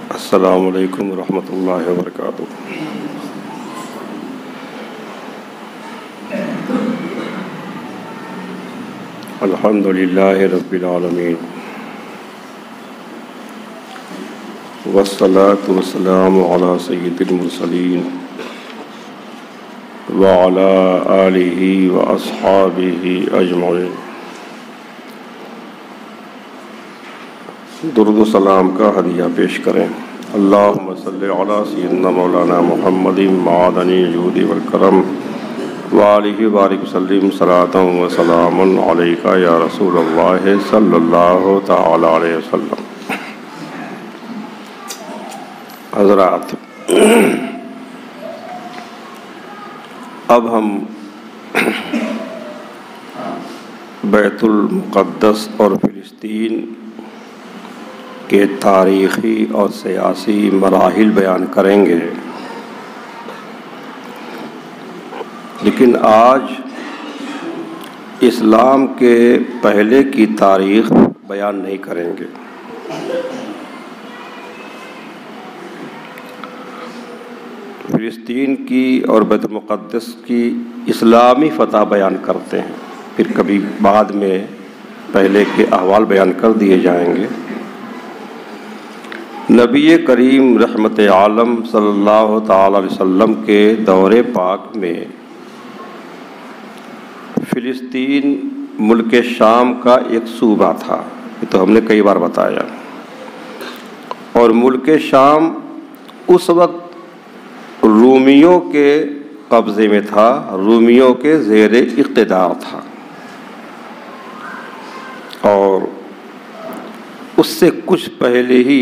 السلام علیکم ورحمۃ اللہ وبرکاتہ۔ الحمد للہ رب العالمین والصلاة والسلام علی سید المرسلین وعلی آلہ واصحابہ اجمعین۔ درود و سلام کا ہدیہ پیش کریں۔ اللہم صلی علی سیدنا مولانا محمد معدن الجود والکرم وآلہ بارک وسلم صلاۃ و سلام علیک یا رسول اللہ صلی اللہ تعالی علیہ وسلم۔ حضرات، اب ہم بیت المقدس اور فلسطین کے تاریخی اور سیاسی مراحل بیان کریں گے، لیکن آج اسلام کے پہلے کی تاریخ بیان نہیں کریں گے۔ فلسطین کی اور بیت المقدس کی اسلامی فتح بیان کرتے ہیں، پھر کبھی بعد میں پہلے کے احوال بیان کر دیے جائیں گے۔ نبی کریم رحمت عالم صلی اللہ تعالی علیہ وسلم کے دور پاک میں فلسطین ملک شام کا ایک صوبہ تھا، یہ تو ہم نے کئی بار بتایا، اور ملک شام اس وقت رومیوں کے قبضے میں تھا، رومیوں کے زیر اقتدار تھا، اور اس سے کچھ پہلے ہی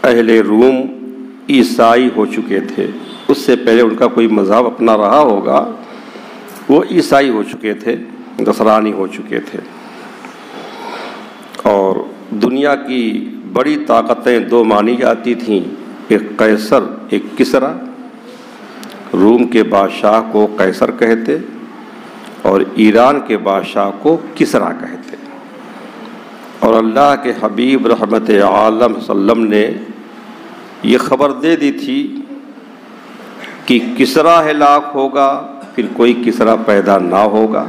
اہل روم عیسائی ہو چکے تھے۔ اس سے پہلے ان کا کوئی مذہب اپنا رہا ہوگا، وہ عیسائی ہو چکے تھے، نصرانی ہو چکے تھے، اور دنیا کی بڑی طاقتیں دو مانی جاتی تھیں، ایک قیصر ایک کسریٰ۔ روم کے بادشاہ کو قیصر کہتے اور ایران کے بادشاہ کو کسریٰ کہتے، اور اللہ کے حبیب رحمت عالم صلی اللہ علیہ وسلم نے یہ خبر دے دی تھی کہ کسریٰ ہلاک ہوگا، پھر کوئی کسریٰ پیدا نہ ہوگا،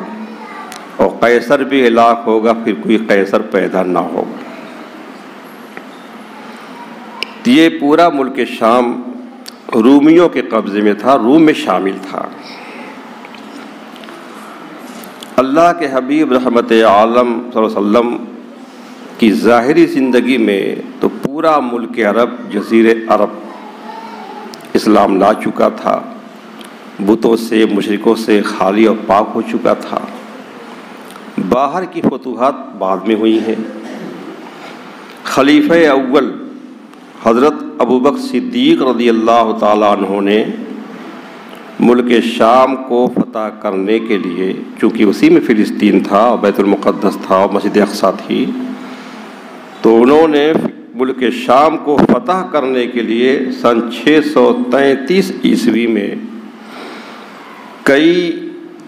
اور قیصر بھی ہلاک ہوگا، پھر کوئی قیصر پیدا نہ ہوگا۔ یہ پورا ملک شام رومیوں کے قبضے میں تھا، روم میں شامل تھا۔ اللہ کے حبیب رحمت عالم صلی اللہ علیہ وسلم کی ظاہری زندگی میں تو پورا ملک عرب، جزیرے عرب اسلام لا چکا تھا، بتوں سے مشرکوں سے خالی اور پاک ہو چکا تھا۔ باہر کی فتوحات بعد میں ہوئی ہیں۔ خلیفہ اول حضرت ابوبکر صدیق رضی اللہ تعالیٰ عنہ نے ملک شام کو فتح کرنے کے لیے، چونکہ اسی میں فلسطین تھا، بیت المقدس تھا اور مسجد اقصیٰ تھی، تو انہوں نے ملک شام کو فتح کرنے کے لیے سن 633 عیسوی میں کئی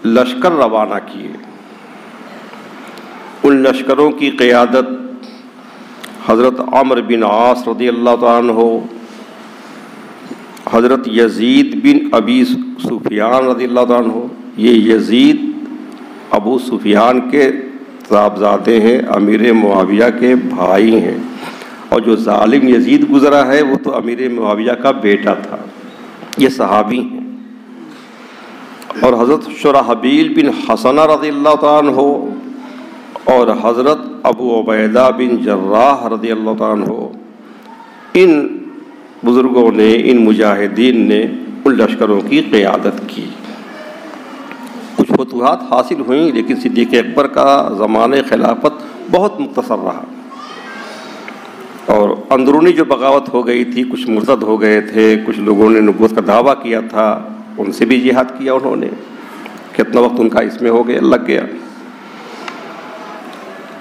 لشکر روانہ کیے۔ ان لشکروں کی قیادت حضرت عمرو بن عاص رضی اللہ تعالیٰ عنہ، حضرت یزید بن ابی سفیان رضی اللہ تعالیٰ عنہ، یہ یزید ابو سفیان کے صاحبزادے ہیں، امیر معاویہ کے بھائی ہیں، اور جو ظالم یزید گزرا ہے وہ تو امیر معاویہ کا بیٹا تھا، یہ صحابی ہیں۔ اور حضرت شرحبیل بن حسنہ رضی اللہ تعالیٰ عنہ اور حضرت ابو عبیدہ بن جراح رضی اللہ تعالیٰ عنہ، ان بزرگوں نے، ان مجاہدین نے ان لشکروں کی قیادت کی۔ کچھ فتوحات حاصل ہوئیں، لیکن صدیق اکبر کا زمانہ خلافت بہت مختصر رہا، اور اندرونی جو بغاوت ہو گئی تھی، کچھ مرتد ہو گئے تھے، کچھ لوگوں نے نبوت کا دعویٰ کیا تھا، ان سے بھی جہاد کیا انہوں نے، کتنا وقت ان کا اس میں ہو گیا، لگ گیا۔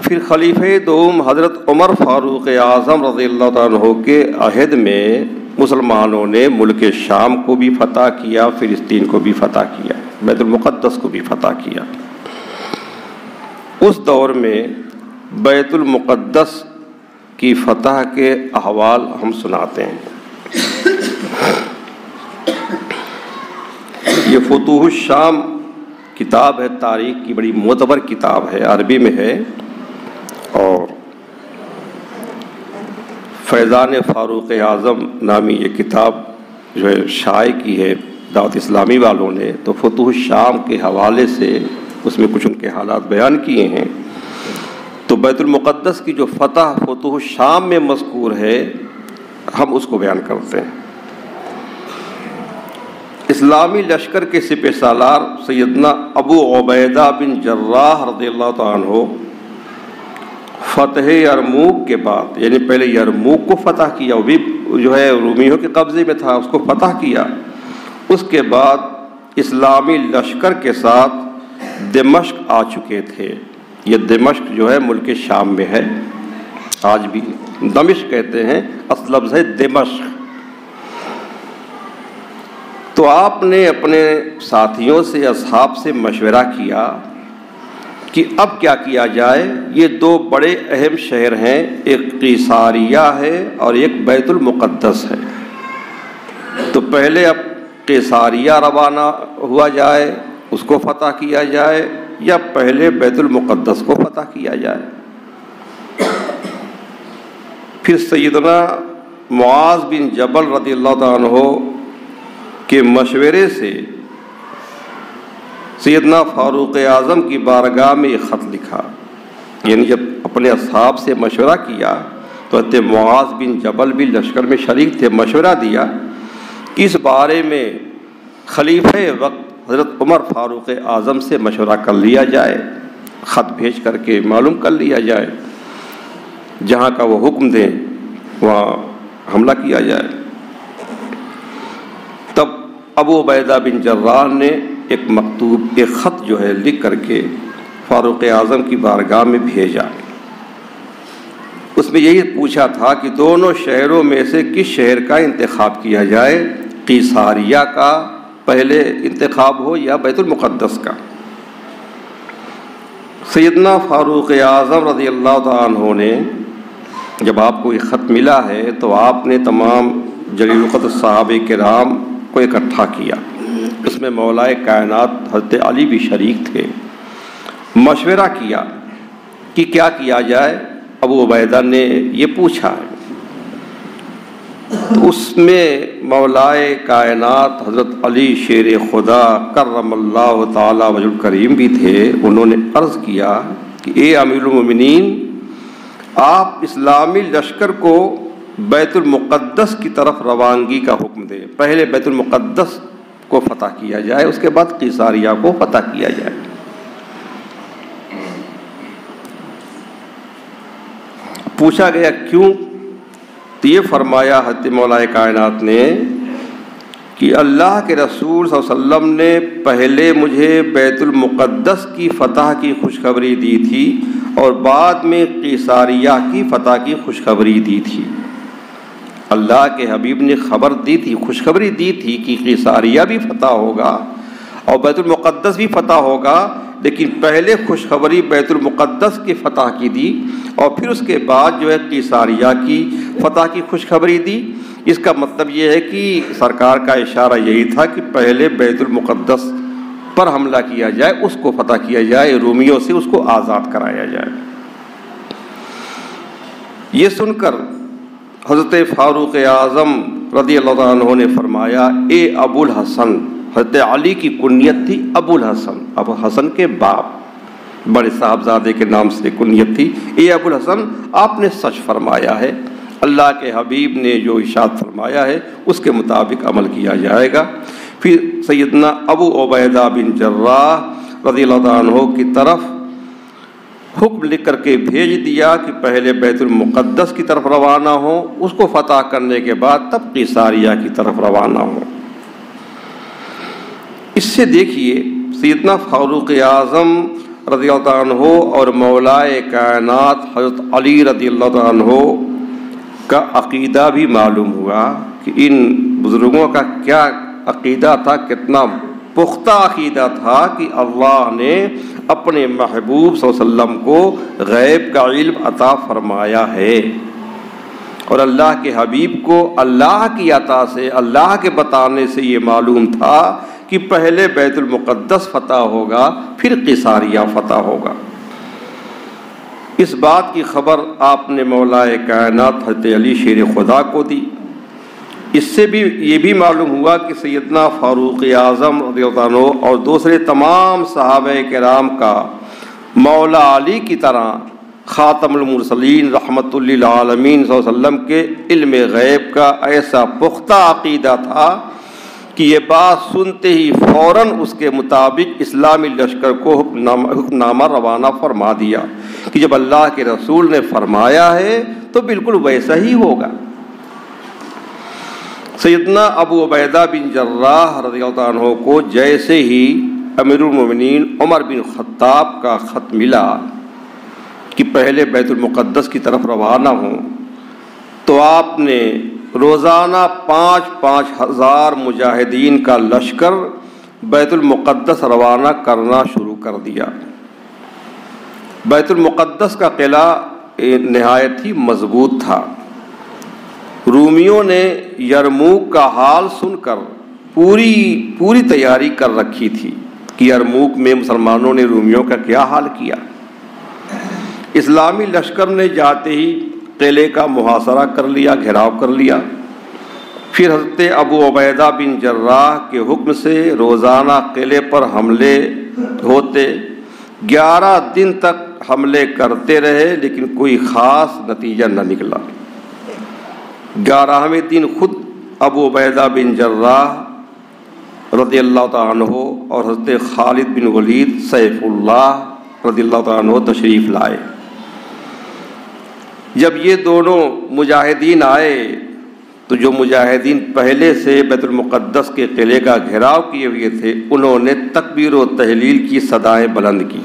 پھر خلیفہ دوم حضرت عمر فاروق اعظم رضی اللہ تعالیٰ عنہ کے عہد میں مسلمانوں نے ملک شام کو بھی فتح کیا، فلسطین کو بھی فتح کیا، بیت المقدس کو بھی فتح کیا۔ اس دور میں بیت المقدس کی فتح کے احوال ہم سناتے ہیں۔ یہ فتوح الشام کتاب ہے، تاریخ کی بڑی معتبر کتاب ہے، عربی میں ہے، اور فیضان فاروق اعظم نامی یہ کتاب جو ہے شائع کی ہے دعوت اسلامی والوں نے، تو فتوح الشام کے حوالے سے اس میں کچھ ان کے حالات بیان کیے ہیں۔ تو بیت المقدس کی جو فتح فتوح الشام میں مذکور ہے، ہم اس کو بیان کرتے ہیں۔ اسلامی لشکر کے سپہ سالار سیدنا ابو عبیدہ بن جراح رضی اللہ تعالیٰ عنہ فتح یرموک کے بعد، یعنی پہلے یرموک کو فتح کیا، وہ بھی جو ہے رومیوں کے قبضے میں تھا، اس کو فتح کیا۔ اس کے بعد اسلامی لشکر کے ساتھ دمشق آ چکے تھے۔ یہ دمشق جو ہے ملک شام میں ہے، آج بھی دمشق کہتے ہیں، اصل لفظ ہے دمشق۔ تو آپ نے اپنے ساتھیوں سے، اصحاب سے مشورہ کیا کہ اب کیا کیا جائے۔ یہ دو بڑے اہم شہر ہیں، ایک قیصاریہ ہے اور ایک بیت المقدس ہے۔ تو پہلے اب قیصاریہ روانہ ہوا جائے، اس کو فتح کیا جائے، یا پہلے بیت المقدس کو فتح کیا جائے۔ پھر سیدنا معاذ بن جبل رضی اللہ تعالیٰ عنہ کے مشورے سے سیدنا فاروق اعظم کی بارگاہ میں یہ خط لکھا، یعنی جب اپنے اصحاب سے مشورہ کیا تو حضرت معاذ بن جبل بھی لشکر میں شریک تھے، مشورہ دیا کہ اس بارے میں خلیفہ وقت حضرت عمر فاروق اعظم سے مشورہ کر لیا جائے، خط بھیج کر کے معلوم کر لیا جائے، جہاں کا وہ حکم دیں وہاں حملہ کیا جائے۔ تب ابو عبیدہ بن جراح نے ایک مکتوب، ایک خط جو ہے لکھ کر کے فاروق اعظم کی بارگاہ میں بھیجا۔ اس میں یہی پوچھا تھا کہ دونوں شہروں میں سے کس شہر کا انتخاب کیا جائے، قیصاریہ کا پہلے انتخاب ہو یا بیت المقدس کا۔ سیدنا فاروق اعظم رضی اللہ تعالیٰ عنہ نے جب آپ کو یہ خط ملا ہے تو آپ نے تمام جلیل القدر صحابہ کرام کو اکٹھا کیا، اس میں مولائے کائنات حضرت علی بھی شریک تھے، مشورہ کیا کہ کیا کیا جائے۔ ابو عبیدہ نے یہ پوچھا ہے، تو اس میں مولائے کائنات حضرت علی شیر خدا کرم اللہ تعالی وجہ الکریم بھی تھے۔ انہوں نے عرض کیا کہ اے امیر المومنین، آپ اسلامی لشکر کو بیت المقدس کی طرف روانگی کا حکم دیں، پہلے بیت المقدس کو فتح کیا جائے، اس کے بعد قیصاریہ کو فتح کیا جائے۔ پوچھا گیا کیوں؟ تو یہ فرمایا حضرت مولا کائنات نے کہ اللہ کے رسول صلی اللہ علیہ وسلم نے پہلے مجھے بیت المقدس کی فتح کی خوشخبری دی تھی اور بعد میں قیصاریہ کی فتح کی خوشخبری دی تھی۔ اللہ کے حبیب نے خبر دی تھی، خوشخبری دی تھی کہ قیصاریہ بھی فتح ہوگا اور بیت المقدس بھی فتح ہوگا، لیکن پہلے خوشخبری بیت المقدس کی فتح کی دی اور پھر اس کے بعد جو ہے قیصاریہ کی فتح کی خوشخبری دی۔ اس کا مطلب یہ ہے کہ سرکار کا اشارہ یہی تھا کہ پہلے بیت المقدس پر حملہ کیا جائے، اس کو فتح کیا جائے، رومیوں سے اس کو آزاد کرایا جائے۔ یہ سن کر حضرت فاروق اعظم رضی اللہ عنہ نے فرمایا، اے ابو الحسن، حضرت علی کی کنیت تھی ابو الحسن، ابو حسن کے باپ، بڑے صاحبزادے کے نام سے کنیت تھی، اے ابو الحسن، آپ نے سچ فرمایا ہے، اللہ کے حبیب نے جو ارشاد فرمایا ہے اس کے مطابق عمل کیا جائے گا۔ پھر سیدنا ابو عبیدہ بن جراح رضی اللہ عنہ کی طرف حکم لکھ کر کے بھیج دیا کہ پہلے بیت المقدس کی طرف روانہ ہو، اس کو فتح کرنے کے بعد تب قیصاریہ کی طرف روانہ ہو۔ اس سے دیکھیے سیدنا فاروق اعظم رضی اللہ عنہ اور مولائے کائنات حضرت علی رضی اللہ عنہ کا عقیدہ بھی معلوم ہوا کہ ان بزرگوں کا کیا عقیدہ تھا، کتنا پختہ عقیدہ تھا کہ اللہ نے اپنے محبوب صلی اللہ علیہ وسلم کو غیب کا علم عطا فرمایا ہے۔ اور اللہ کے حبیب کو اللہ کی عطا سے، اللہ کے بتانے سے یہ معلوم تھا کہ پہلے بیت المقدس فتح ہوگا، پھر قیصاریہ فتح ہوگا۔ اس بات کی خبر آپ نے مولا کائنات حضرت علی شیر خدا کو دی۔ اس سے بھی یہ بھی معلوم ہوا کہ سیدنا فاروق اعظم رضی اللہ عنہ اور دوسرے تمام صحابہ کرام کا مولا علی کی طرح خاتم المرسلین رحمت للعالمین صلی اللہ علیہ وسلم کے علم غیب کا ایسا پختہ عقیدہ تھا کہ یہ بات سنتے ہی فوراً اس کے مطابق اسلامی لشکر کو حکم نامہ روانہ فرما دیا کہ جب اللہ کے رسول نے فرمایا ہے تو بالکل ویسا ہی ہوگا۔ سیدنا ابو عبیدہ بن جراح رضی اللہ عنہ کو جیسے ہی امیر المومنین عمر بن خطاب کا خط ملا کہ پہلے بیت المقدس کی طرف روانہ ہوں، تو آپ نے روزانہ 5,000 ہزار مجاہدین کا لشکر بیت المقدس روانہ کرنا شروع کر دیا۔ بیت المقدس کا قلعہ نہایت ہی مضبوط تھا۔ رومیوں نے یرموک کا حال سن کر پوری تیاری کر رکھی تھی کہ یرموک میں مسلمانوں نے رومیوں کا کیا حال کیا۔ اسلامی لشکر نے جاتے ہی قلعے کا محاصرہ کر لیا، گھیراؤ کر لیا۔ پھر حضرت ابو عبیدہ بن جراح کے حکم سے روزانہ قلعے پر حملے ہوتے، 11 دن تک حملے کرتے رہے لیکن کوئی خاص نتیجہ نہ نکلا۔ 11ویں دن خود ابو عبیدہ بن جراح رضی اللہ تعالیٰ عنہ اور حضرت خالد بن ولید سیف اللہ رضی اللہ تعالیٰ عنہ تشریف لائے۔ جب یہ دونوں مجاہدین آئے تو جو مجاہدین پہلے سے بیت المقدس کے قلعے کا گھیراؤ کیے ہوئے تھے، انہوں نے تکبیر و تحلیل کی صدائیں بلند کی،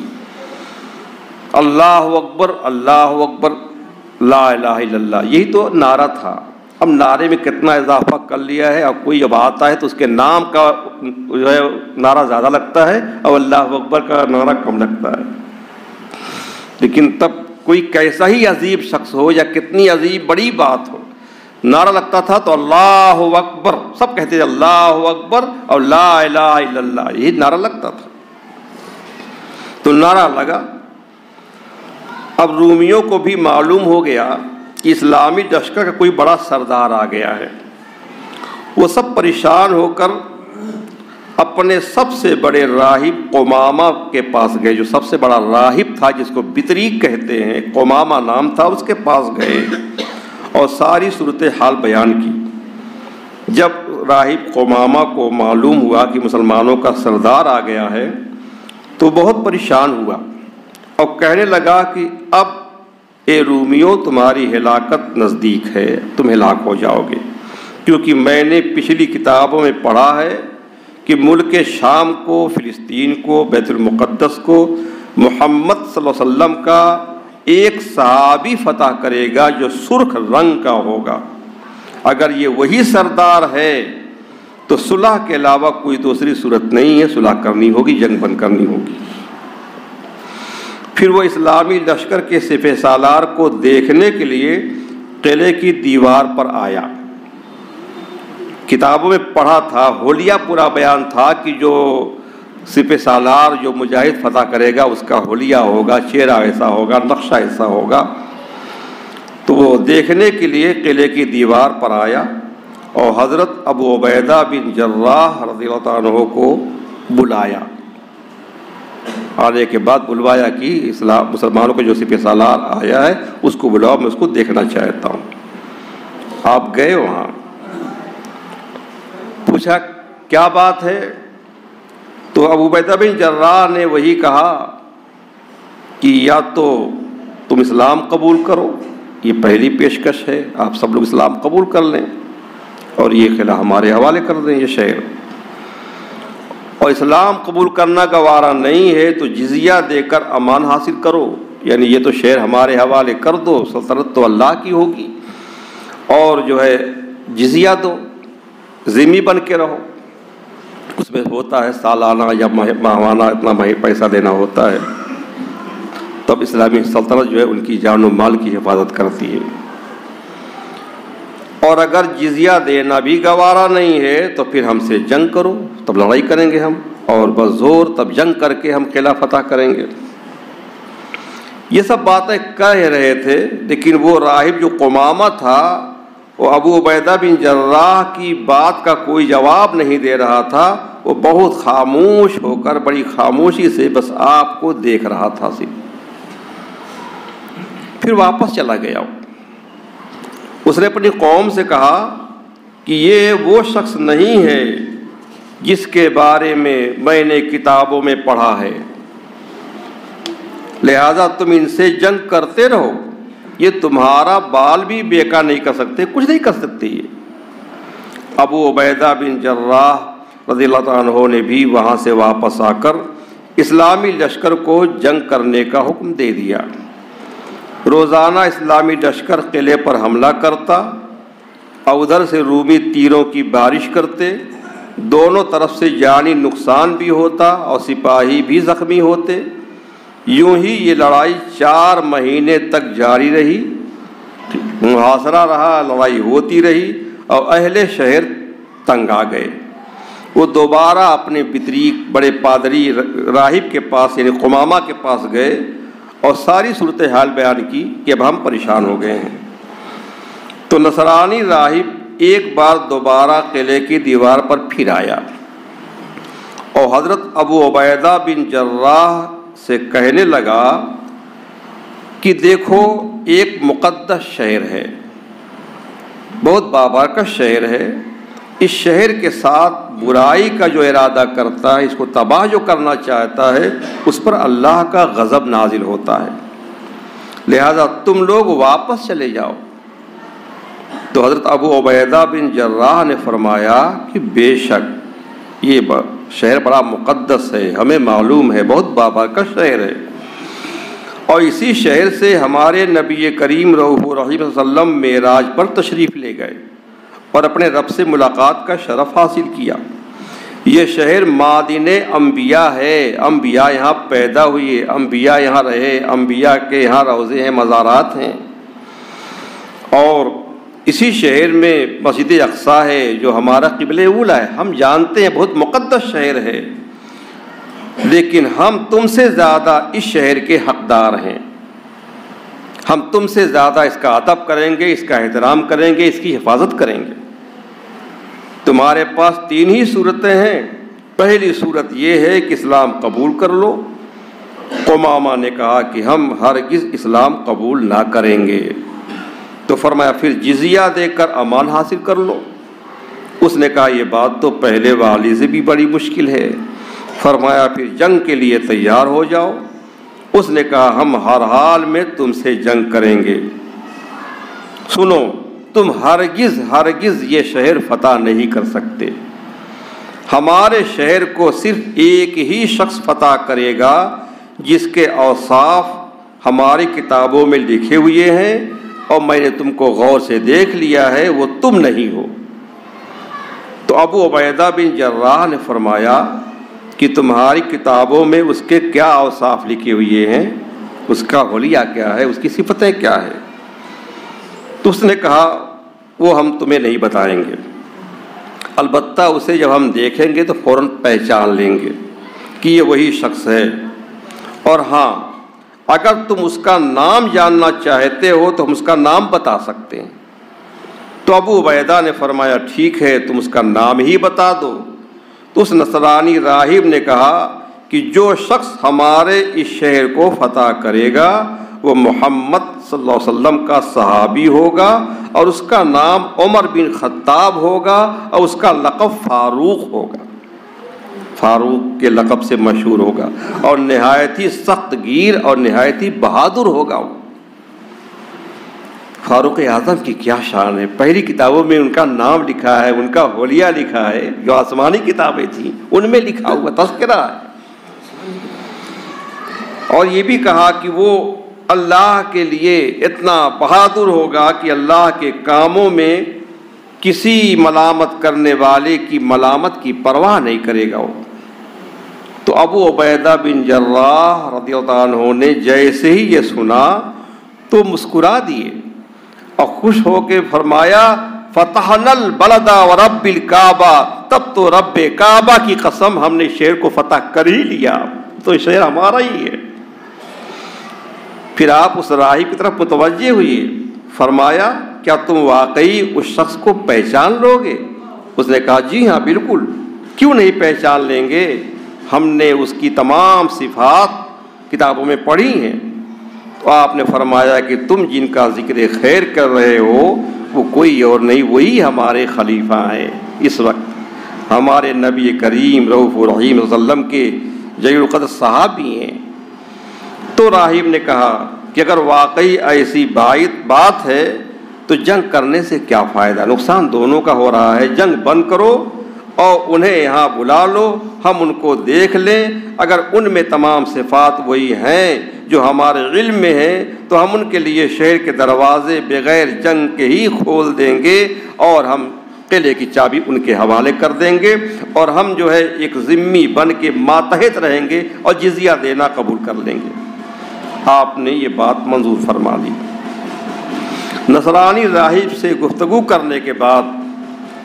اللہ اکبر اللہ اکبر لا الہ الا اللہ، یہی تو نعرہ تھا۔ اب نعرے میں کتنا اضافہ کر لیا ہے، اب کوئی اب آتا ہے تو اس کے نام کا جو ہے نعرہ زیادہ لگتا ہے اور اللہ اکبر کا نعرہ کم لگتا ہے۔ لیکن تب کوئی کیسا ہی عظیم شخص ہو یا کتنی عظیم بڑی بات ہو، نعرہ لگتا تھا تو اللہ اکبر، سب کہتے تھے اللہ اکبر اور لا الہ الا اللہ، یہی نعرہ لگتا تھا۔ تو نعرہ لگا۔ اب رومیوں کو بھی معلوم ہو گیا کہ اسلامی لشکر کا کوئی بڑا سردار آ گیا ہے۔ وہ سب پریشان ہو کر اپنے سب سے بڑے راہب قمامہ کے پاس گئے، جو سب سے بڑا راہب تھا جس کو بطریق کہتے ہیں، قمامہ نام تھا، اس کے پاس گئے اور ساری صورتحال بیان کی۔ جب راہب قمامہ کو معلوم ہوا کہ مسلمانوں کا سردار آ گیا ہے تو بہت پریشان ہوا اور کہنے لگا کہ اب اے رومیوں، تمہاری ہلاکت نزدیک ہے، تم ہلاک ہو جاؤ گے، کیونکہ میں نے پچھلی کتابوں میں پڑھا ہے کہ ملک شام کو، فلسطین کو، بیت المقدس کو محمد صلی اللہ علیہ وسلم کا ایک صحابی فتح کرے گا جو سرخ رنگ کا ہوگا۔ اگر یہ وہی سردار ہے تو صلح کے علاوہ کوئی دوسری صورت نہیں ہے، صلح کرنی ہوگی، جنگ بند کرنی ہوگی۔ پھر وہ اسلامی لشکر کے سپہ سالار کو دیکھنے کے لیے قلعے کی دیوار پر آیا۔ کتابوں میں پڑھا تھا، حلیہ پورا بیان تھا کہ جو سپہ سالار جو مجاہد فتح کرے گا اس کا حلیہ ہوگا، چہرہ ایسا ہوگا، نقشہ ایسا ہوگا۔ تو وہ دیکھنے کے لیے قلعے کی دیوار پر آیا اور حضرت ابو عبیدہ بن جراح رضی اللہ عنہ کو بلایا۔ آنے کے بعد بلوایا کہ مسلمانوں کا جو سپہ سالار آیا ہے اس کو بلاؤ، میں اس کو دیکھنا چاہتا ہوں۔ آپ گئے وہاں، پوچھا کیا بات ہے؟ تو ابو عبیدہ بن جراح نے وہی کہا کہ یا تو تم اسلام قبول کرو، یہ پہلی پیشکش ہے، آپ سب لوگ اسلام قبول کر لیں اور یہ قلعہ ہمارے حوالے کر دیں، یہ شہر، اور اسلام قبول کرنا گوارا نہیں ہے تو جزیہ دے کر امان حاصل کرو، یعنی یہ تو شہر ہمارے حوالے کر دو، سلطنت تو اللہ کی ہوگی، اور جو ہے جزیہ دو، ذمہ بن کے رہو۔ اس میں ہوتا ہے سالانہ یا ماہانہ اتنا پیسہ دینا ہوتا ہے، تب اسلامی سلطنت جو ہے ان کی جان و مال کی حفاظت کرتی ہے۔ اور اگر جزیہ دینا بھی گوارا نہیں ہے تو پھر ہم سے جنگ کرو، تب لڑائی کریں گے ہم، اور بزور تب جنگ کر کے ہم قلعہ فتح کریں گے۔ یہ سب باتیں کہہ رہے تھے، لیکن وہ راہب جو قمامہ تھا وہ ابو عبیدہ بن جراح کی بات کا کوئی جواب نہیں دے رہا تھا، وہ بہت خاموش ہو کر بڑی خاموشی سے بس آپ کو دیکھ رہا تھا صرف۔ پھر واپس چلا گیا۔ اس نے اپنی قوم سے کہا کہ یہ وہ شخص نہیں ہے جس کے بارے میں نے کتابوں میں پڑھا ہے، لہذا تم ان سے جنگ کرتے رہو، یہ تمہارا بال بھی بیکار نہیں کر سکتے، کچھ نہیں کر سکتے۔ یہ ابو عبیدہ بن جراح رضی اللہ عنہ نے بھی وہاں سے واپس آ کر اسلامی لشکر کو جنگ کرنے کا حکم دے دیا۔ روزانہ اسلامی لشکر قلعے پر حملہ کرتا اور ادھر سے رومی تیروں کی بارش کرتے، دونوں طرف سے جانی نقصان بھی ہوتا اور سپاہی بھی زخمی ہوتے۔ یوں ہی یہ لڑائی 4 مہینے تک جاری رہی، محاصرہ رہا، لڑائی ہوتی رہی اور اہل شہر تنگ آ گئے۔ وہ دوبارہ اپنے بطریق بڑے پادری راہب کے پاس یعنی قمامہ کے پاس گئے اور ساری صورتحال بیان کی کہ اب ہم پریشان ہو گئے ہیں۔ تو نصرانی راہب ایک بار دوبارہ قلعے کی دیوار پر پھر آیا اور حضرت ابو عبیدہ بن جراح سے کہنے لگا کہ دیکھو ایک مقدس شہر ہے، بہت بابرکت شہر ہے، اس شہر کے ساتھ برائی کا جو ارادہ کرتا ہے، اس کو تباہ جو کرنا چاہتا ہے، اس پر اللہ کا غضب نازل ہوتا ہے، لہذا تم لوگ واپس چلے جاؤ۔ تو حضرت ابو عبیدہ بن جراح نے فرمایا کہ بے شک یہ شہر بڑا مقدس ہے، ہمیں معلوم ہے، بہت بابرکت شہر ہے، اور اسی شہر سے ہمارے نبی کریم رؤوف رحیم صلی اللہ علیہ وسلم معراج پر تشریف لے گئے اور اپنے رب سے ملاقات کا شرف حاصل کیا۔ یہ شہر معدن انبیاء ہے، انبیاء یہاں پیدا ہوئے، انبیاء یہاں رہے، انبیاء کے یہاں روضے ہیں، مزارات ہیں، اور اسی شہر میں مسجد اقصیٰ ہے جو ہمارا قبلہ اولی ہے۔ ہم جانتے ہیں بہت مقدس شہر ہے، لیکن ہم تم سے زیادہ اس شہر کے حقدار ہیں، ہم تم سے زیادہ اس کا ادب کریں گے، اس کا احترام کریں گے، اس کی حفاظت کریں گے۔ تمہارے پاس 3 ہی صورتیں ہیں، پہلی صورت یہ ہے کہ اسلام قبول کر لو۔ قمامہ نے کہا کہ ہم ہرگز اسلام قبول نہ کریں گے۔ تو فرمایا پھر جزیہ دے کر امان حاصل کر لو۔ اس نے کہا یہ بات تو پہلے والی سے بھی بڑی مشکل ہے۔ فرمایا پھر جنگ کے لیے تیار ہو جاؤ۔ اس نے کہا ہم ہر حال میں تم سے جنگ کریں گے۔ سنو، تم ہرگز یہ شہر فتح نہیں کر سکتے، ہمارے شہر کو صرف ایک ہی شخص فتح کرے گا جس کے اوصاف ہماری کتابوں میں لکھے ہوئے ہیں اور میں نے تم کو غور سے دیکھ لیا ہے، وہ تم نہیں ہو۔ تو ابو عبیدہ بن جراح نے فرمایا کہ تمہاری کتابوں میں اس کے کیا اوصاف لکھے ہوئے ہیں، اس کا حلیہ کیا ہے، اس کی صفتیں کیا ہے؟ تو اس نے کہا وہ ہم تمہیں نہیں بتائیں گے، البتہ اسے جب ہم دیکھیں گے تو فوراً پہچان لیں گے کہ یہ وہی شخص ہے، اور ہاں اگر تم اس کا نام جاننا چاہتے ہو تو ہم اس کا نام بتا سکتے ہیں۔ تو ابو عبیدہ نے فرمایا ٹھیک ہے، تم اس کا نام ہی بتا دو۔ تو اس نصرانی راہب نے کہا کہ جو شخص ہمارے اس شہر کو فتح کرے گا وہ محمد صلی اللہ علیہ وسلم کا صحابی ہوگا، اور اس کا نام عمر بن خطاب ہوگا، اور اس کا لقب فاروق ہوگا، فاروق کے لقب سے مشہور ہوگا، اور نہایت ہی سخت گیر اور نہایت ہی بہادر ہوگا وہ۔ فاروق اعظم کی کیا شان ہے، پہلی کتابوں میں ان کا نام لکھا ہے، ان کا حلیہ لکھا ہے، جو آسمانی کتابیں تھیں ان میں لکھا ہوا تذکرہ ہے، اور یہ بھی کہا کہ وہ اللہ کے لیے اتنا بہادر ہوگا کہ اللہ کے کاموں میں کسی ملامت کرنے والے کی ملامت کی پرواہ نہیں کرے گا وہ۔ تو ابو عبیدہ بن جراح رضی اللہ عنہ نے جیسے ہی یہ سنا تو مسکرا دیے اور خوش ہو کے فرمایا فتحنا البلد ورب الکعبہ، تب تو رب کعبہ کی قسم ہم نے شہر کو فتح کر ہی لیا، تو شہر ہمارا ہی ہے۔ پھر آپ اس راہب کی طرف متوجہ ہوئے، فرمایا کیا تم واقعی اس شخص کو پہچان لو گے؟ اس نے کہا جی ہاں بالکل، کیوں نہیں پہچان لیں گے، ہم نے اس کی تمام صفات کتابوں میں پڑھی ہیں۔ تو آپ نے فرمایا کہ تم جن کا ذکر خیر کر رہے ہو وہ کوئی اور نہیں، وہی ہمارے خلیفہ ہیں، اس وقت ہمارے نبی کریم رؤوف الرحیم صلی اللہ علیہ وسلم کے جلیل القدر صحابی ہیں۔ تو راہب نے کہا کہ اگر واقعی ایسی بات ہے تو جنگ کرنے سے کیا فائدہ، نقصان دونوں کا ہو رہا ہے، جنگ بند کرو اور انہیں یہاں بلا لو، ہم ان کو دیکھ لیں، اگر ان میں تمام صفات وہی ہیں جو ہمارے علم میں ہیں تو ہم ان کے لیے شہر کے دروازے بغیر جنگ کے ہی کھول دیں گے اور ہم قلعے کی چابی ان کے حوالے کر دیں گے، اور ہم جو ہے ایک ذمہ بن کے ماتحت رہیں گے اور جزیہ دینا قبول کر لیں گے۔ آپ نے یہ بات منظور فرما لی۔ نصرانی راہب سے گفتگو کرنے کے بعد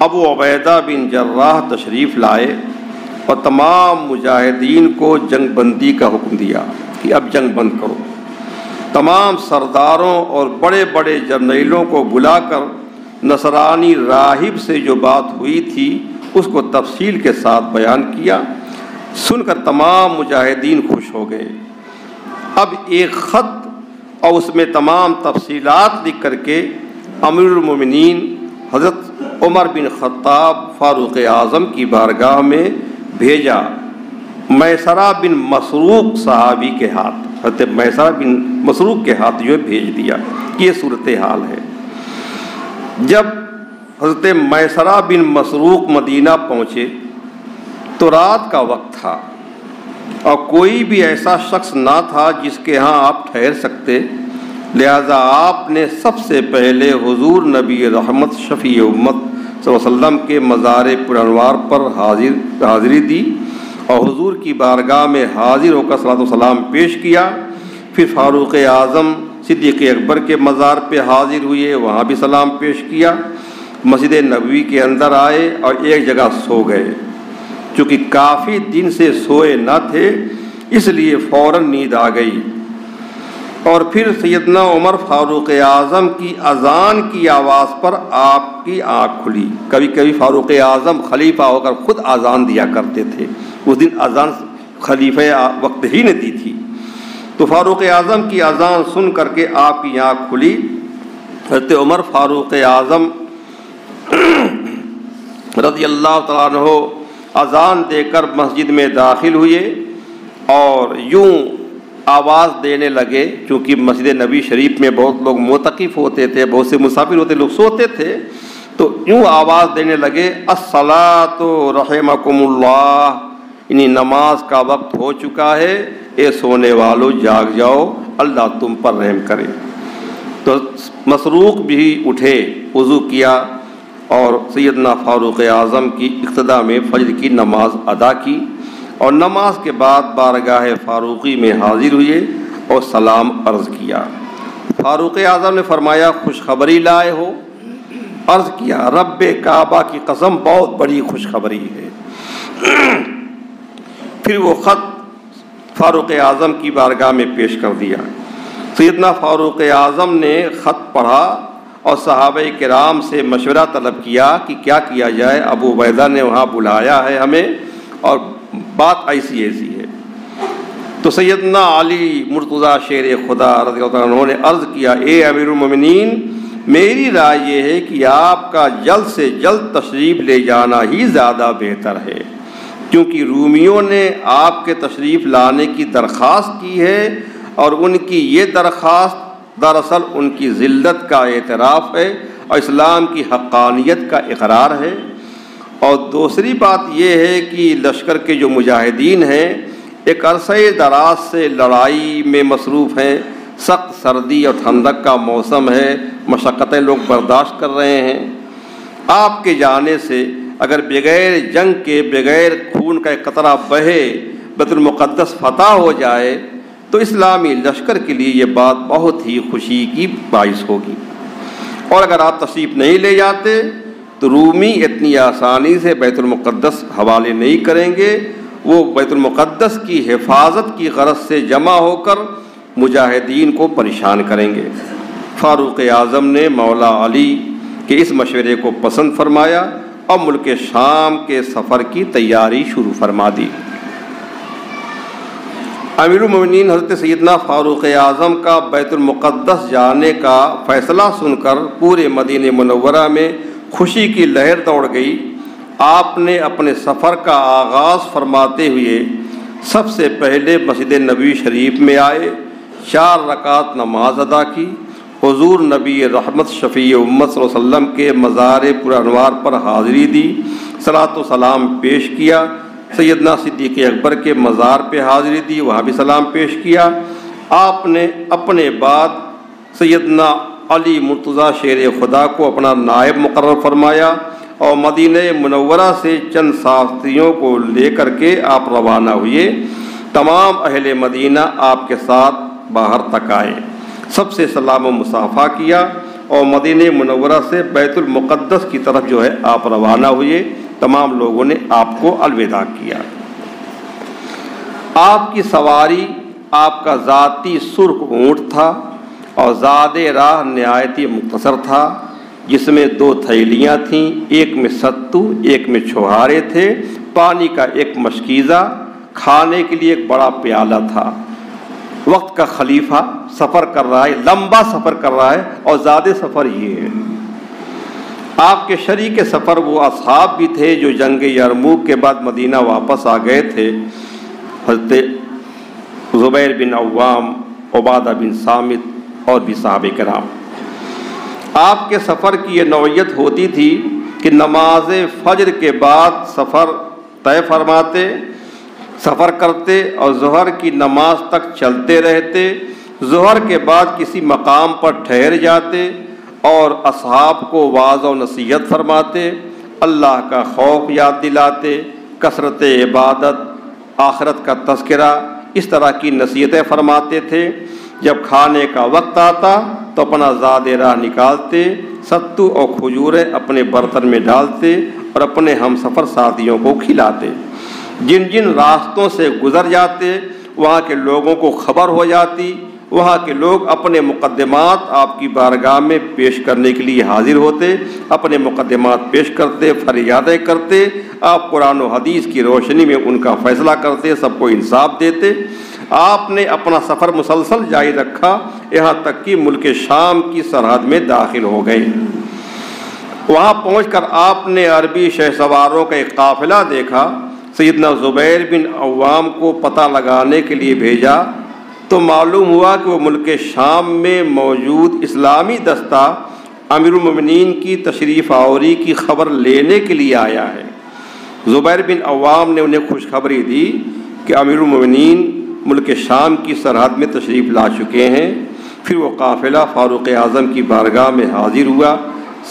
ابو عبیدہ بن جراح تشریف لائے اور تمام مجاہدین کو جنگ بندی کا حکم دیا کہ اب جنگ بند کرو۔ تمام سرداروں اور بڑے بڑے جرنیلوں کو بلا کر نصرانی راہب سے جو بات ہوئی تھی اس کو تفصیل کے ساتھ بیان کیا۔ سن کر تمام مجاہدین خوش ہو گئے۔ اب ایک خط اور اس میں تمام تفصیلات لکھ کر کے امیر المومنین حضرت عمر بن خطاب فاروق اعظم کی بارگاہ میں بھیجا، میسرہ بن مسروق صحابی کے ہاتھ، حضرت میسرہ بن مسروق کے ہاتھ جو بھیج دیا کہ یہ صورتحال ہے۔ جب حضرت میسرہ بن مسروق مدینہ پہنچے تو رات کا وقت تھا اور کوئی بھی ایسا شخص نہ تھا جس کے ہاں آپ ٹھہر سکتے، لہذا آپ نے سب سے پہلے حضور نبی رحمت شفیع امت صلی اللہ علیہ وسلم کے مزار پرانوار پر حاضری دی اور حضور کی بارگاہ میں حاضر ہو کر صلاۃ و سلام پیش کیا۔ پھر فاروق اعظم صدیق اکبر کے مزار پہ حاضر ہوئے، وہاں بھی سلام پیش کیا، مسجد نبوی کے اندر آئے اور ایک جگہ سو گئے۔ چونکہ کافی دن سے سوئے نہ تھے اس لیے فوراً نیند آ گئی، اور پھر سیدنا عمر فاروق اعظم کی اذان کی آواز پر آپ کی آنکھ کھلی۔ کبھی کبھی فاروق اعظم خلیفہ ہو کر خود اذان دیا کرتے تھے، اس دن اذان خلیفہ وقت ہی نے دی تھی، تو فاروق اعظم کی اذان سن کر کے آپ کی آنکھ کھلی۔ حضرت عمر فاروق اعظم رضی اللہ تعالیٰ عنہ اذان دے کر مسجد میں داخل ہوئے اور یوں آواز دینے لگے، چونکہ مسجد نبی شریف میں بہت لوگ معتکف ہوتے تھے، بہت سے مسافر ہوتے، لوگ سوتے تھے، تو یوں آواز دینے لگے الصلاۃ رحمکم اللہ، یعنی نماز کا وقت ہو چکا ہے، اے سونے والو جاگ جاؤ، اللہ تم پر رحم کرے۔ تو مسروق بھی اٹھے، وضو کیا اور سیدنا فاروق اعظم کی اقتداء میں فجر کی نماز ادا کی، اور نماز کے بعد بارگاہ فاروقی میں حاضر ہوئے اور سلام عرض کیا۔ فاروق اعظم نے فرمایا خوشخبری لائے ہو؟ عرض کیا رب کعبہ کی قسم بہت بڑی خوشخبری ہے۔ پھر وہ خط فاروق اعظم کی بارگاہ میں پیش کر دیا۔ سیدنا فاروق اعظم نے خط پڑھا اور صحابہ کرام سے مشورہ طلب کیا کہ کیا کیا جائے، ابو عبیدہ نے وہاں بلایا ہے ہمیں اور بات ایسی ایسی ہے۔ تو سیدنا علی مرتضیٰ شیر خدا رضی اللہ عنہ نے عرض کیا اے امیر المومنین، میری رائے یہ ہے کہ آپ کا جلد سے جلد تشریف لے جانا ہی زیادہ بہتر ہے، کیونکہ رومیوں نے آپ کے تشریف لانے کی درخواست کی ہے اور ان کی یہ درخواست دراصل ان کی ذلت کا اعتراف ہے اور اسلام کی حقانیت کا اقرار ہے۔ اور دوسری بات یہ ہے کہ لشکر کے جو مجاہدین ہیں ایک عرصہ دراز سے لڑائی میں مصروف ہیں، سخت سردی اور ٹھنڈک کا موسم ہے، مشقتیں لوگ برداشت کر رہے ہیں۔ آپ کے جانے سے اگر بغیر جنگ کے، بغیر خون کا ایک قطرہ بہے بیت المقدس فتح ہو جائے تو اسلامی لشکر کے لیے یہ بات بہت ہی خوشی کی باعث ہوگی، اور اگر آپ تشریف نہیں لے جاتے تو رومی اتنی آسانی سے بیت المقدس حوالے نہیں کریں گے، وہ بیت المقدس کی حفاظت کی غرض سے جمع ہو کر مجاہدین کو پریشان کریں گے۔ فاروق اعظم نے مولا علی کے اس مشورے کو پسند فرمایا اور ملک شام کے سفر کی تیاری شروع فرما دی۔ امیر المومنین حضرت سیدنا فاروق اعظم کا بیت المقدس جانے کا فیصلہ سن کر پورے مدینہ منورہ میں خوشی کی لہر دوڑ گئی۔ آپ نے اپنے سفر کا آغاز فرماتے ہوئے سب سے پہلے مسجد نبوی شریف میں آئے، 4 رکعت نماز ادا کی، حضور نبی رحمت شفیع امت صلی اللہ علیہ وسلم کے مزار پر انوار پر حاضری دی، صلاۃ و سلام پیش کیا، سیدنا صدیق اکبر کے مزار پہ حاضری دی، وہاں بھی سلام پیش کیا۔ آپ نے اپنے بعد سیدنا علی مرتضیٰ شیر خدا کو اپنا نائب مقرر فرمایا اور مدینہ منورہ سے چند ساتھیوں کو لے کر کے آپ روانہ ہوئے۔ تمام اہل مدینہ آپ کے ساتھ باہر تک آئے، سب سے سلام و مصافحہ کیا اور مدینہ منورہ سے بیت المقدس کی طرف جو ہے آپ روانہ ہوئے۔ تمام لوگوں نے آپ کو الوداع کیا۔ آپ کی سواری آپ کا ذاتی سرخ اونٹ تھا اور زاد راہ نہایت ہی مختصر تھا، جس میں 2 تھیلیاں تھیں، ایک میں ستو، ایک میں چھوہارے تھے، پانی کا ایک مشکیزہ، کھانے کے لیے ایک بڑا پیالہ تھا۔ وقت کا خلیفہ سفر کر رہا ہے، لمبا سفر کر رہا ہے اور زیادہ سفر یہ ہے۔ آپ کے شریک سفر وہ اصحاب بھی تھے جو جنگ یرموک کے بعد مدینہ واپس آ گئے تھے، حضرت زبیر بن عوام، عبادہ بن صامت اور بھی صحابہ کرام۔ آپ کے سفر کی یہ نوعیت ہوتی تھی کہ نماز فجر کے بعد سفر طے فرماتے، سفر کرتے اور ظہر کی نماز تک چلتے رہتے، ظہر کے بعد کسی مقام پر ٹھہر جاتے اور اصحاب کو واعظ و نصیحت فرماتے، اللہ کا خوف یاد دلاتے، کثرت عبادت، آخرت کا تذکرہ، اس طرح کی نصیحتیں فرماتے تھے۔ جب کھانے کا وقت آتا تو اپنا زاد راہ نکالتے، ستو اور کھجوریں اپنے برتن میں ڈالتے اور اپنے ہم سفر ساتھیوں کو کھلاتے۔ جن جن راستوں سے گزر جاتے وہاں کے لوگوں کو خبر ہو جاتی، وہاں کے لوگ اپنے مقدمات آپ کی بارگاہ میں پیش کرنے کے لیے حاضر ہوتے، اپنے مقدمات پیش کرتے، فریادیں کرتے، آپ قرآن و حدیث کی روشنی میں ان کا فیصلہ کرتے، سب کو انصاف دیتے۔ آپ نے اپنا سفر مسلسل جاری رکھا، یہاں تک کہ ملک شام کی سرحد میں داخل ہو گئے۔ وہاں پہنچ کر آپ نے عربی شہ سواروں کا ایک قافلہ دیکھا، سیدنا زبیر بن عوام کو پتہ لگانے کے لیے بھیجا تو معلوم ہوا کہ وہ ملک شام میں موجود اسلامی دستہ امیر المومنین کی تشریف آوری کی خبر لینے کے لیے آیا ہے۔ زبیر بن عوام نے انہیں خوشخبری دی کہ امیر المومنین ملک شام کی سرحد میں تشریف لا چکے ہیں۔ پھر وہ قافلہ فاروق اعظم کی بارگاہ میں حاضر ہوا،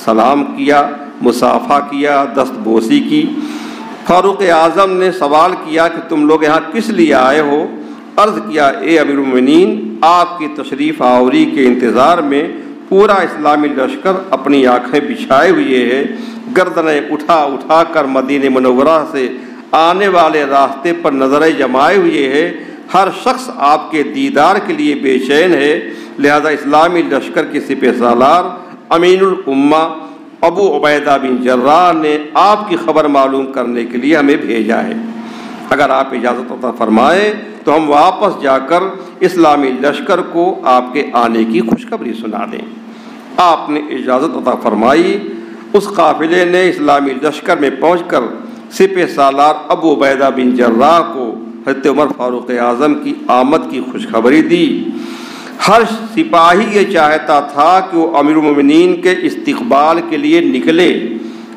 سلام کیا، مصافحہ کیا، دست بوسی کی۔ فاروق اعظم نے سوال کیا کہ تم لوگ یہاں کس لیے آئے ہو؟ عرض کیا، اے امیر المومنین، آپ کی تشریف آوری کے انتظار میں پورا اسلامی لشکر اپنی آنکھیں بچھائے ہوئے ہے، گردنیں اٹھا اٹھا کر مدینہ منورہ سے آنے والے راستے پر نظریں جمائے ہوئے ہے، ہر شخص آپ کے دیدار کے لیے بے چین ہے، لہذا اسلامی لشکر کے سپہ سالار امین الامہ ابو عبیدہ بن جراح نے آپ کی خبر معلوم کرنے کے لیے ہمیں بھیجا ہے۔ اگر آپ اجازت عطا فرمائیں تو ہم واپس جا کر اسلامی لشکر کو آپ کے آنے کی خوشخبری سنا دیں۔ آپ نے اجازت عطا فرمائی۔ اس قافلے نے اسلامی لشکر میں پہنچ کر سپہ سالار ابو عبیدہ بن جراح کو حضرت عمر فاروق اعظم کی آمد کی خوشخبری دی۔ ہر سپاہی یہ چاہتا تھا کہ وہ امیر المومنین کے استقبال کے لیے نکلے،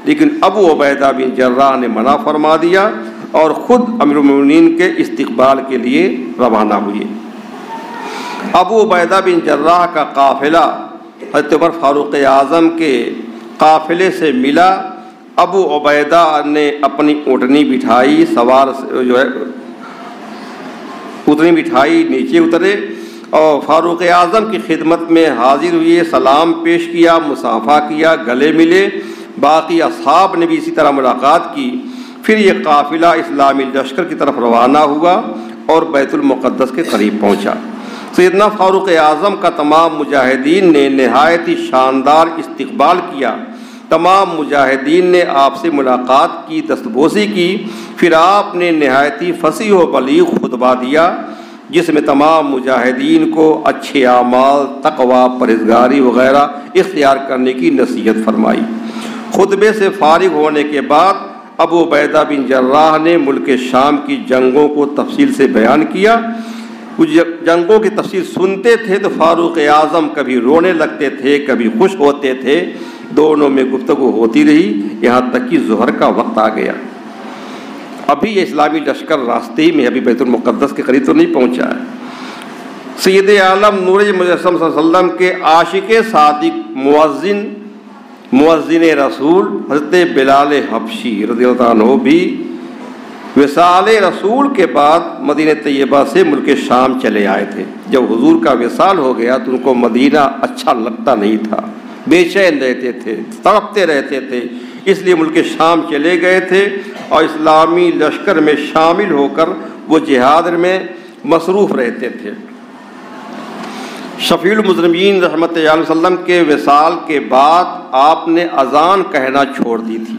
لیکن ابو عبیدہ بن جراح نے منع فرما دیا اور خود امیر المومنین کے استقبال کے لیے روانہ ہوئے۔ ابو عبیدہ بن جراح کا قافلہ حضرت عمر فاروق اعظم کے قافلے سے ملا۔ ابو عبیدہ نے اپنی اونٹنی بٹھائی، سوار جو ہے اونٹنی بٹھائی، نیچے اترے اور فاروق اعظم کی خدمت میں حاضر ہوئے، سلام پیش کیا، مصافحہ کیا، گلے ملے۔ باقی اصحاب نے بھی اسی طرح ملاقات کی۔ پھر یہ قافلہ اسلامی لشکر کی طرف روانہ ہوا اور بیت المقدس کے قریب پہنچا۔ سیدنا فاروق اعظم کا تمام مجاہدین نے نہایت ہی شاندار استقبال کیا۔ تمام مجاہدین نے آپ سے ملاقات کی، دستبوسی کی۔ پھر آپ نے نہایت ہی فصیح و بلیغ خطبہ دیا، جس میں تمام مجاہدین کو اچھے اعمال، تقوی، پرہیزگاری وغیرہ اختیار کرنے کی نصیحت فرمائی۔ خطبے سے فارغ ہونے کے بعد ابو عبیدہ بن جراح نے ملک شام کی جنگوں کو تفصیل سے بیان کیا۔ کچھ جنگوں کی تفصیل سنتے تھے تو فاروق اعظم کبھی رونے لگتے تھے، کبھی خوش ہوتے تھے۔ دونوں میں گفتگو ہوتی رہی، یہاں تک کہ ظہر کا وقت آ گیا۔ ابھی یہ اسلامی لشکر راستے میں ابھی بیت المقدس کے قریب تو نہیں پہنچا ہے۔ سید عالم نور مجسم صلی اللہ علیہ وسلم کے عاشق صادق مؤذن رسول حضرت بلال حبشی رضی اللہ عنہ بھی وصال رسول کے بعد مدینہ طیبہ سے ملک شام چلے آئے تھے۔ جب حضور کا وصال ہو گیا تو ان کو مدینہ اچھا لگتا نہیں تھا، بے چین رہتے تھے، تڑپتے رہتے تھے، اس لیے ملک شام چلے گئے تھے اور اسلامی لشکر میں شامل ہو کر وہ جہاد میں مصروف رہتے تھے۔ شفیع المذنبین رحمۃ اللہ علیہ وسلم کے وصال کے بعد آپ نے اذان کہنا چھوڑ دی تھی،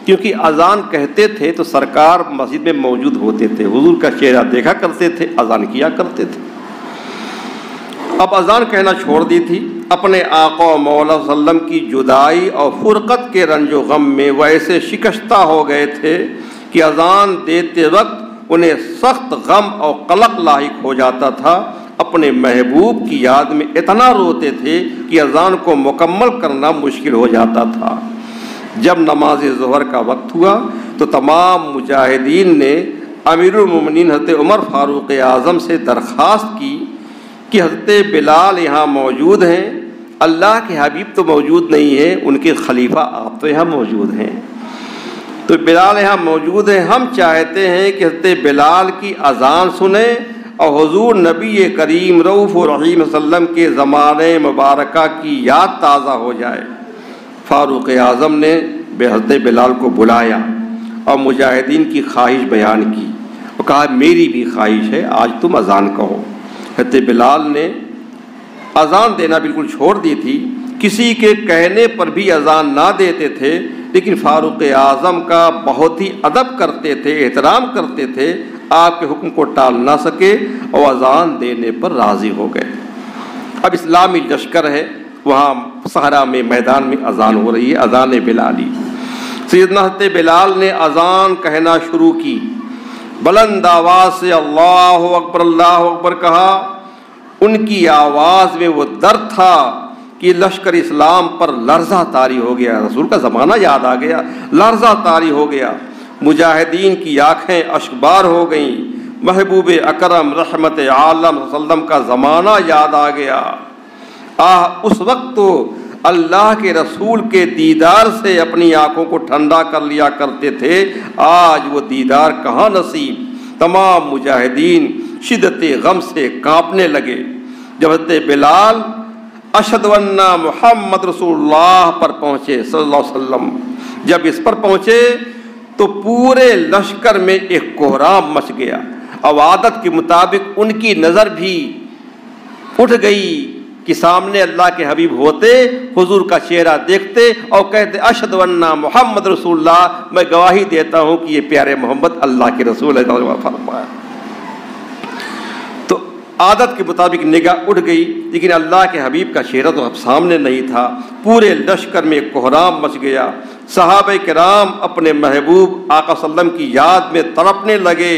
کیونکہ اذان کہتے تھے تو سرکار مسجد میں موجود ہوتے تھے، حضور کا چہرہ دیکھا کرتے تھے، اذان کیا کرتے تھے۔ اب اذان کہنا چھوڑ دی تھی۔ اپنے آقا و مولا صلی اللہ علیہ وسلم کی جدائی اور فرقت کے رنج و غم میں وہ ایسے شکستہ ہو گئے تھے کہ اذان دیتے وقت انہیں سخت غم اور قلق لاحق ہو جاتا تھا۔ اپنے محبوب کی یاد میں اتنا روتے تھے کہ اذان کو مکمل کرنا مشکل ہو جاتا تھا۔ جب نماز ظہر کا وقت ہوا تو تمام مجاہدین نے امیر المومنین حضرت عمر فاروق اعظم سے درخواست کی کہ حضرت بلال یہاں موجود ہیں، اللہ کے حبیب تو موجود نہیں ہیں، ان کے خلیفہ آپ تو یہاں موجود ہیں، تو بلال یہاں موجود ہیں، ہم چاہتے ہیں کہ حضرت بلال کی اذان سنیں اور حضور نبی کریم رؤوف الرحیم صلی اللہ علیہ وسلم کے زمانے مبارکہ کی یاد تازہ ہو جائے۔ فاروق اعظم نے حضرت بلال کو بلایا اور مجاہدین کی خواہش بیان کی اور کہا میری بھی خواہش ہے، آج تم اذان کہو۔ حضرت بلال نے اذان دینا بالکل چھوڑ دی تھی، کسی کے کہنے پر بھی اذان نہ دیتے تھے، لیکن فاروق اعظم کا بہت ہی ادب کرتے تھے، احترام کرتے تھے، آپ کے حکم کو ٹال نہ سکے اور اذان دینے پر راضی ہو گئے۔ اب اسلامی لشکر ہے، وہاں صحرا میں میدان میں اذان ہو رہی ہے، اذان بلالی۔ سیدنا حضرت بلال نے اذان کہنا شروع کی، بلند آواز سے اللہ اکبر کہا۔ ان کی آواز میں وہ درد تھا کہ لشکر اسلام پر لرزہ طاری ہو گیا، رسول کا زمانہ یاد آ گیا، لرزہ طاری ہو گیا، مجاہدین کی آنکھیں اشکبار ہو گئیں، محبوب اکرم رحمت عالم صلی اللہ علیہ وسلم کا زمانہ یاد آ گیا۔ اس وقت تو اللہ کے رسول کے دیدار سے اپنی آنکھوں کو ٹھنڈا کر لیا کرتے تھے، آج وہ دیدار کہاں نصیب۔ تمام مجاہدین شدت غم سے کانپنے لگے۔ جب حضرت بلال اشہد ان محمد رسول اللہ پر پہنچے صلی اللہ علیہ وسلم، جب اس پر پہنچے تو پورے لشکر میں ایک کوہرام مچ گیا۔ اب عادت کے مطابق ان کی نظر بھی اٹھ گئی کہ سامنے اللہ کے حبیب ہوتے، حضور کا چہرہ دیکھتے اور کہتے اشہد ان محمد رسول اللہ، میں گواہی دیتا ہوں کہ یہ پیارے محمد اللہ کے رسول ہے۔ فرمایا تو عادت کے مطابق نگاہ اٹھ گئی، لیکن اللہ کے حبیب کا چہرہ تو اب سامنے نہیں تھا۔ پورے لشکر میں ایک کوہرام مچ گیا۔ صحابہ کرام اپنے محبوب آقا صلی اللہ علیہ وسلم کی یاد میں تڑپنے لگے،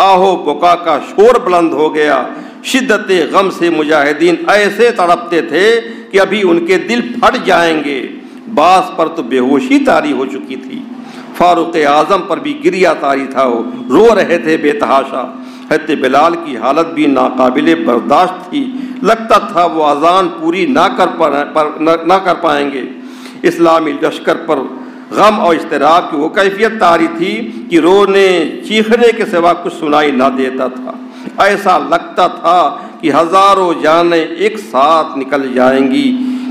آہو بکا کا شور بلند ہو گیا۔ شدت غم سے مجاہدین ایسے تڑپتے تھے کہ ابھی ان کے دل پھٹ جائیں گے۔ بعض پر تو بے ہوشی طاری ہو چکی تھی، فاروق اعظم پر بھی گریہ طاری تھا، وہ رو رہے تھے بے تحاشا۔ حضرت بلال کی حالت بھی ناقابل برداشت تھی، لگتا تھا وہ اذان پوری نہ کر پائیں گے۔ اسلامی لشکر پر غم اور اضطراب کی وہ کیفیت طاری تھی کہ رونے چیخنے کے سوا کچھ سنائی نہ دیتا تھا۔ ایسا لگتا تھا کہ کہ ہزاروں جانیں ایک ساتھ نکل جائیں گی،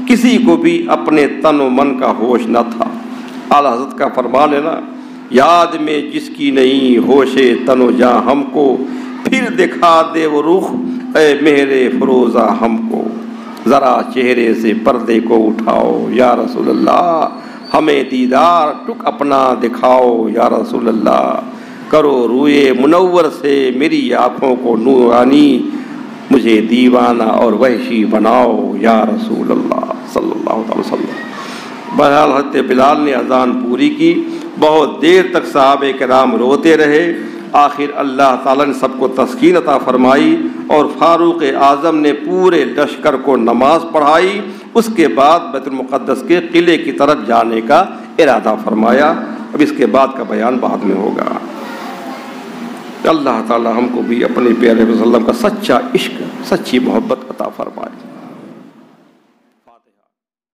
کسی کو بھی اپنے تن و من کا ہوش نہ تھا۔ اعلیٰ حضرت کا فرمان ہے نا، یاد میں جس کی نہیں ہوش تن و جاں ہم کو، پھر دکھا دے وہ رخ اے مہر فروزہ ہم کو، ذرا چہرے سے پردے کو اٹھاؤ یا رسول اللہ، ہمیں دیدار ٹک اپنا دکھاؤ یا رسول اللہ، کرو روئے منور سے میری آنکھوں کو نورانی، مجھے دیوانہ اور وحشی بناؤ یا رسول اللہ صلی اللہ علیہ وسلم۔ بہرحال حضرت بلال نے اذان پوری کی، بہت دیر تک صحابہ کرام روتے رہے، آخر اللہ تعالیٰ نے سب کو تسکین عطا فرمائی اور فاروق اعظم نے پورے لشکر کو نماز پڑھائی۔ اس کے بعد بیت المقدس کے قلعے کی طرف جانے کا ارادہ فرمایا۔ اب اس کے بعد کا بیان بعد میں ہوگا۔ اللہ تعالیٰ ہم کو بھی اپنے پیارے صلی اللہ علیہ وسلم کا سچا عشق، سچی محبت عطا فرمائے۔